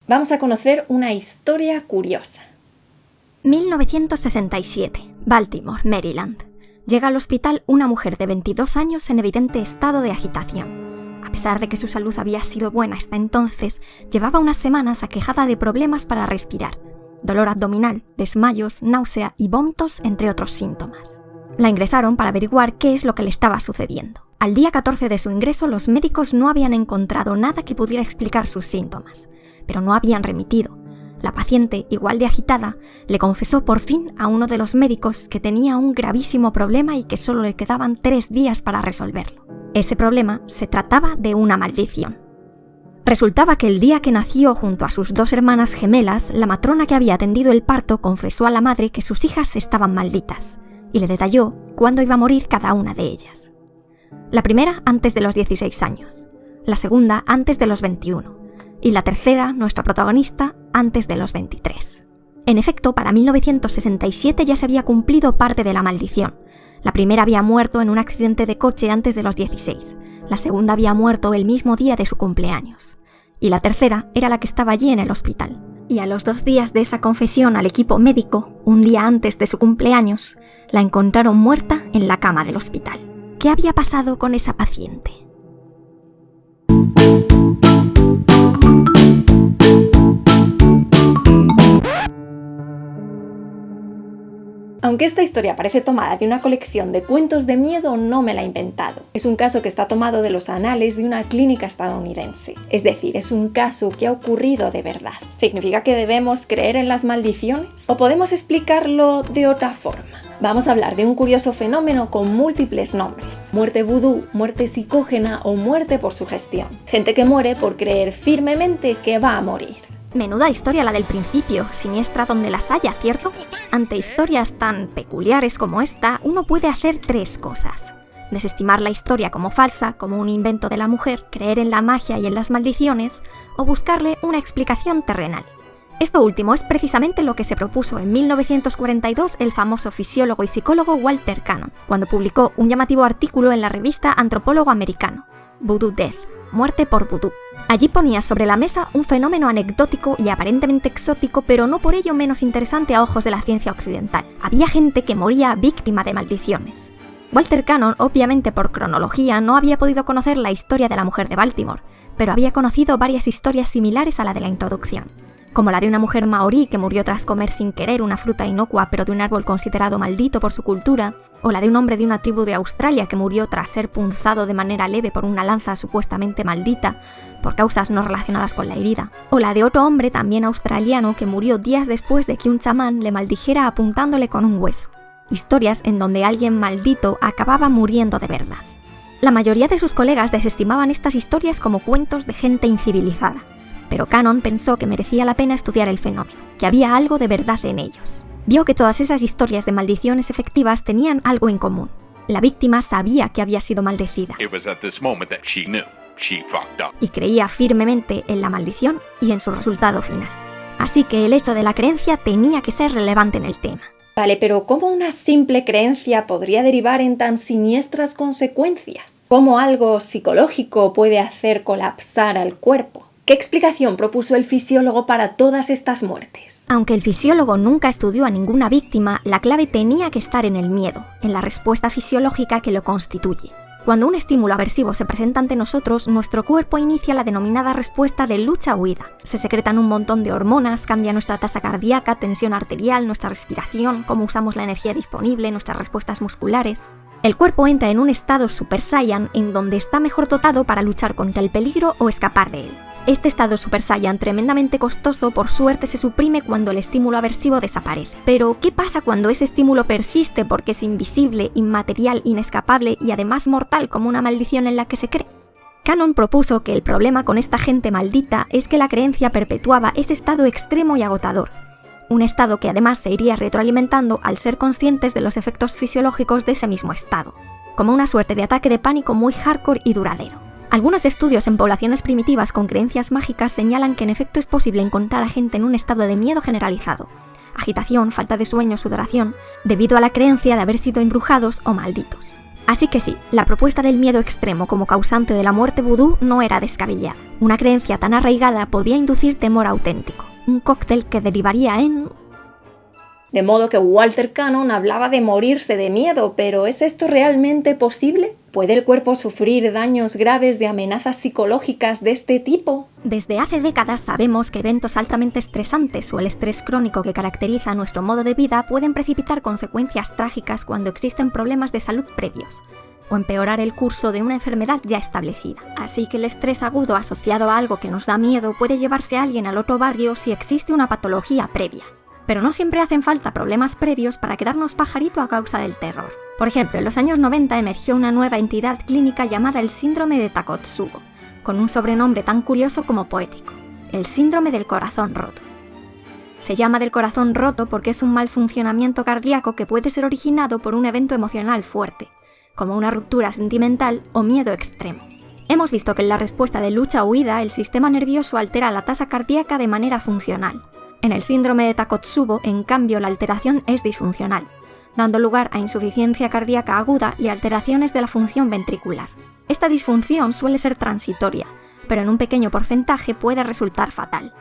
Vamos a conocer una historia curiosa. 1967, Baltimore, Maryland. Llega al hospital una mujer de 22 años en evidente estado de agitación. A pesar de que su salud había sido buena hasta entonces, llevaba unas semanas aquejada de problemas para respirar, dolor abdominal, desmayos, náusea y vómitos, entre otros síntomas. La ingresaron para averiguar qué es lo que le estaba sucediendo. Al día 14 de su ingreso, los médicos no habían encontrado nada que pudiera explicar sus síntomas, pero no habían remitido. La paciente, igual de agitada, le confesó por fin a uno de los médicos que tenía un gravísimo problema y que solo le quedaban 3 días para resolverlo. Ese problema se trataba de una maldición. Resultaba que el día que nació junto a sus 2 hermanas gemelas, la matrona que había atendido el parto confesó a la madre que sus hijas estaban malditas y le detalló cuándo iba a morir cada una de ellas. La primera antes de los 16 años, la segunda antes de los 21 y la tercera, nuestra protagonista, antes de los 23. En efecto, para 1967 ya se había cumplido parte de la maldición. La primera había muerto en un accidente de coche antes de los 16, la segunda había muerto el mismo día de su cumpleaños, y la tercera era la que estaba allí en el hospital. Y a los 2 días de esa confesión al equipo médico, un día antes de su cumpleaños, la encontraron muerta en la cama del hospital. ¿Qué había pasado con esa paciente? Aunque esta historia parece tomada de una colección de cuentos de miedo, no me la he inventado. Es un caso que está tomado de los anales de una clínica estadounidense. Es decir, es un caso que ha ocurrido de verdad. ¿Significa que debemos creer en las maldiciones? ¿O podemos explicarlo de otra forma? Vamos a hablar de un curioso fenómeno con múltiples nombres: muerte vudú, muerte psicógena o muerte por sugestión. Gente que muere por creer firmemente que va a morir. Menuda historia la del principio, siniestra donde las haya, ¿cierto? Ante historias tan peculiares como esta, uno puede hacer 3 cosas: desestimar la historia como falsa, como un invento de la mujer, creer en la magia y en las maldiciones, o buscarle una explicación terrenal. Esto último es precisamente lo que se propuso en 1942 el famoso fisiólogo y psicólogo Walter Cannon, cuando publicó un llamativo artículo en la revista Antropólogo Americano, Voodoo Death, muerte por vudú. Allí ponía sobre la mesa un fenómeno anecdótico y aparentemente exótico, pero no por ello menos interesante a ojos de la ciencia occidental. Había gente que moría víctima de maldiciones. Walter Cannon, obviamente por cronología, no había podido conocer la historia de la mujer de Baltimore, pero había conocido varias historias similares a la de la introducción, como la de una mujer maorí que murió tras comer sin querer una fruta inocua pero de un árbol considerado maldito por su cultura, o la de un hombre de una tribu de Australia que murió tras ser punzado de manera leve por una lanza supuestamente maldita, por causas no relacionadas con la herida, o la de otro hombre también australiano que murió días después de que un chamán le maldijera apuntándole con un hueso. Historias en donde alguien maldito acababa muriendo de verdad. La mayoría de sus colegas desestimaban estas historias como cuentos de gente incivilizada, pero Cannon pensó que merecía la pena estudiar el fenómeno, que había algo de verdad en ellos. Vio que todas esas historias de maldiciones efectivas tenían algo en común. La víctima sabía que había sido maldecida y creía firmemente en la maldición y en su resultado final. Así que el hecho de la creencia tenía que ser relevante en el tema. Vale, pero ¿cómo una simple creencia podría derivar en tan siniestras consecuencias? ¿Cómo algo psicológico puede hacer colapsar al cuerpo? ¿Qué explicación propuso el fisiólogo para todas estas muertes? Aunque el fisiólogo nunca estudió a ninguna víctima, la clave tenía que estar en el miedo, en la respuesta fisiológica que lo constituye. Cuando un estímulo aversivo se presenta ante nosotros, nuestro cuerpo inicia la denominada respuesta de lucha-huida. Se secretan un montón de hormonas, cambia nuestra tasa cardíaca, tensión arterial, nuestra respiración, cómo usamos la energía disponible, nuestras respuestas musculares. El cuerpo entra en un estado Super Saiyan en donde está mejor dotado para luchar contra el peligro o escapar de él. Este estado Super Saiyan, tremendamente costoso, por suerte se suprime cuando el estímulo aversivo desaparece. Pero, ¿qué pasa cuando ese estímulo persiste porque es invisible, inmaterial, inescapable y además mortal como una maldición en la que se cree? Cannon propuso que el problema con esta gente maldita es que la creencia perpetuaba ese estado extremo y agotador. Un estado que además se iría retroalimentando al ser conscientes de los efectos fisiológicos de ese mismo estado, como una suerte de ataque de pánico muy hardcore y duradero. Algunos estudios en poblaciones primitivas con creencias mágicas señalan que en efecto es posible encontrar a gente en un estado de miedo generalizado, agitación, falta de sueño, sudoración, debido a la creencia de haber sido embrujados o malditos. Así que sí, la propuesta del miedo extremo como causante de la muerte vudú no era descabellada. Una creencia tan arraigada podía inducir temor auténtico, un cóctel que derivaría en... De modo que Walter Cannon hablaba de morirse de miedo, pero ¿es esto realmente posible? ¿Puede el cuerpo sufrir daños graves de amenazas psicológicas de este tipo? Desde hace décadas sabemos que eventos altamente estresantes o el estrés crónico que caracteriza nuestro modo de vida pueden precipitar consecuencias trágicas cuando existen problemas de salud previos, o empeorar el curso de una enfermedad ya establecida. Así que el estrés agudo asociado a algo que nos da miedo puede llevarse a alguien al otro barrio si existe una patología previa. Pero no siempre hacen falta problemas previos para quedarnos pajarito a causa del terror. Por ejemplo, en los años 90 emergió una nueva entidad clínica llamada el síndrome de Takotsubo, con un sobrenombre tan curioso como poético, el síndrome del corazón roto. Se llama del corazón roto porque es un mal funcionamiento cardíaco que puede ser originado por un evento emocional fuerte, como una ruptura sentimental o miedo extremo. Hemos visto que en la respuesta de lucha o huida el sistema nervioso altera la tasa cardíaca de manera funcional. En el síndrome de Takotsubo, en cambio, la alteración es disfuncional, dando lugar a insuficiencia cardíaca aguda y alteraciones de la función ventricular. Esta disfunción suele ser transitoria, pero en un pequeño porcentaje puede resultar fatal.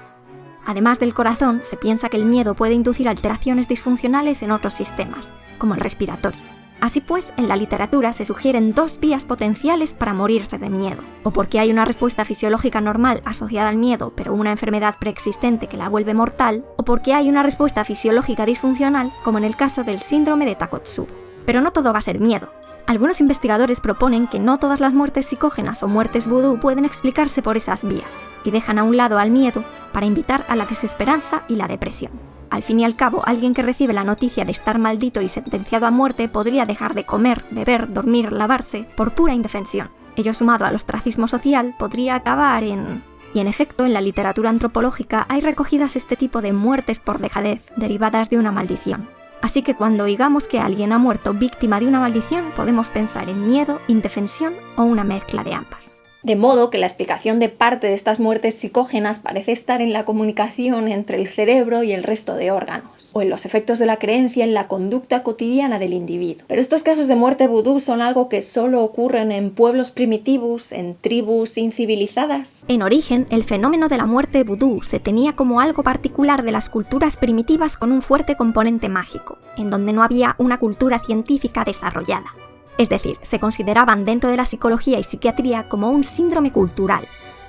Además del corazón, se piensa que el miedo puede inducir alteraciones disfuncionales en otros sistemas, como el respiratorio. Así pues, en la literatura se sugieren dos vías potenciales para morirse de miedo, o porque hay una respuesta fisiológica normal asociada al miedo, pero una enfermedad preexistente que la vuelve mortal, o porque hay una respuesta fisiológica disfuncional, como en el caso del síndrome de Takotsubo. Pero no todo va a ser miedo. Algunos investigadores proponen que no todas las muertes psicógenas o muertes vudú pueden explicarse por esas vías, y dejan a un lado al miedo para invitar a la desesperanza y la depresión. Al fin y al cabo, alguien que recibe la noticia de estar maldito y sentenciado a muerte podría dejar de comer, beber, dormir, lavarse, por pura indefensión. Ello sumado al ostracismo social podría acabar en... Y en efecto, en la literatura antropológica hay recogidas este tipo de muertes por dejadez, derivadas de una maldición. Así que cuando oigamos que alguien ha muerto víctima de una maldición, podemos pensar en miedo, indefensión o una mezcla de ambas. De modo que la explicación de parte de estas muertes psicógenas parece estar en la comunicación entre el cerebro y el resto de órganos, o en los efectos de la creencia en la conducta cotidiana del individuo. Pero estos casos de muerte vudú son algo que solo ocurren en pueblos primitivos, en tribus incivilizadas. En origen, el fenómeno de la muerte vudú se tenía como algo particular de las culturas primitivas con un fuerte componente mágico, en donde no había una cultura científica desarrollada. Es decir, se consideraban dentro de la psicología y psiquiatría como un síndrome cultural,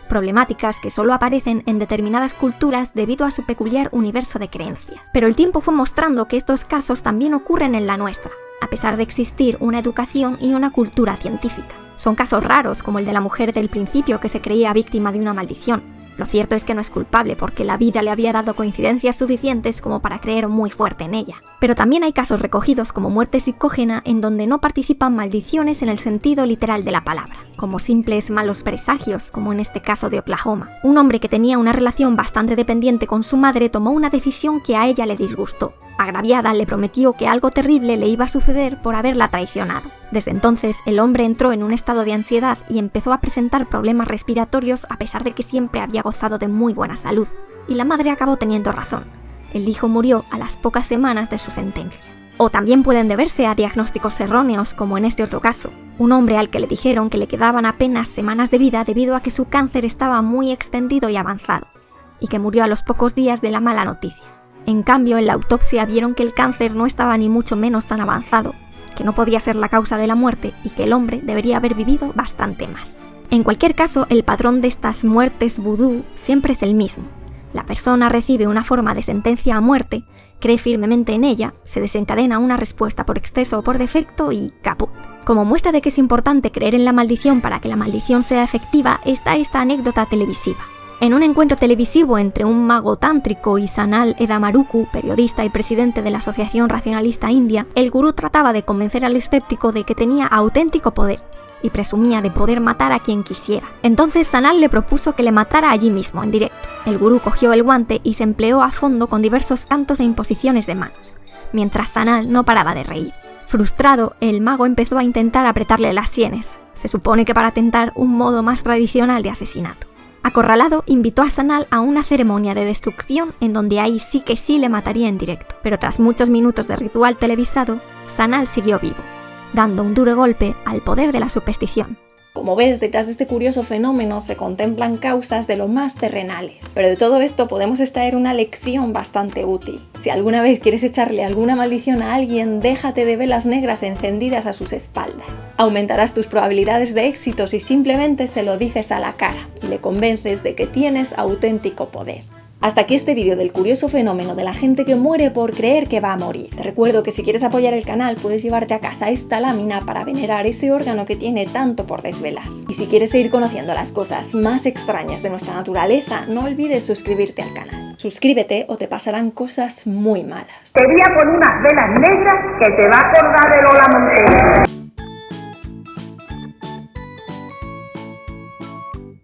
problemáticas que solo aparecen en determinadas culturas debido a su peculiar universo de creencias. Pero el tiempo fue mostrando que estos casos también ocurren en la nuestra, a pesar de existir una educación y una cultura científica. Son casos raros, como el de la mujer del principio que se creía víctima de una maldición. Lo cierto es que no es culpable porque la vida le había dado coincidencias suficientes como para creer muy fuerte en ella. Pero también hay casos recogidos como muerte psicógena en donde no participan maldiciones en el sentido literal de la palabra, como simples malos presagios, como en este caso de Oklahoma. Un hombre que tenía una relación bastante dependiente con su madre tomó una decisión que a ella le disgustó. Agraviada, le prometió que algo terrible le iba a suceder por haberla traicionado. Desde entonces, el hombre entró en un estado de ansiedad y empezó a presentar problemas respiratorios a pesar de que siempre había gozado de muy buena salud. Y la madre acabó teniendo razón. El hijo murió a las pocas semanas de su sentencia. O también pueden deberse a diagnósticos erróneos, como en este otro caso. Un hombre al que le dijeron que le quedaban apenas semanas de vida debido a que su cáncer estaba muy extendido y avanzado, y que murió a los pocos días de la mala noticia. En cambio, en la autopsia vieron que el cáncer no estaba ni mucho menos tan avanzado, que no podía ser la causa de la muerte y que el hombre debería haber vivido bastante más. En cualquier caso, el patrón de estas muertes vudú siempre es el mismo. La persona recibe una forma de sentencia a muerte, cree firmemente en ella, se desencadena una respuesta por exceso o por defecto y ¡caput! Como muestra de que es importante creer en la maldición para que la maldición sea efectiva, está esta anécdota televisiva. En un encuentro televisivo entre un mago tántrico y Sanal Edamaruku, periodista y presidente de la Asociación Racionalista India, el gurú trataba de convencer al escéptico de que tenía auténtico poder y presumía de poder matar a quien quisiera. Entonces Sanal le propuso que le matara allí mismo, en directo. El gurú cogió el guante y se empleó a fondo con diversos cantos e imposiciones de manos, mientras Sanal no paraba de reír. Frustrado, el mago empezó a intentar apretarle las sienes, se supone que para tentar un modo más tradicional de asesinato. Acorralado, invitó a Sanal a una ceremonia de destrucción en donde ahí sí que sí le mataría en directo. Pero tras muchos minutos de ritual televisado, Sanal siguió vivo. dando un duro golpe al poder de la superstición. Como ves, detrás de este curioso fenómeno se contemplan causas de lo más terrenales. Pero de todo esto podemos extraer una lección bastante útil. Si alguna vez quieres echarle alguna maldición a alguien, déjate de velas negras encendidas a sus espaldas. Aumentarás tus probabilidades de éxito si simplemente se lo dices a la cara y le convences de que tienes auténtico poder. Hasta aquí este vídeo del curioso fenómeno de la gente que muere por creer que va a morir. Te recuerdo que si quieres apoyar el canal puedes llevarte a casa esta lámina para venerar ese órgano que tiene tanto por desvelar. Y si quieres seguir conociendo las cosas más extrañas de nuestra naturaleza, no olvides suscribirte al canal. Suscríbete o te pasarán cosas muy malas. Te voy a poner unas velas negras que te va a acordar de Lola Montero.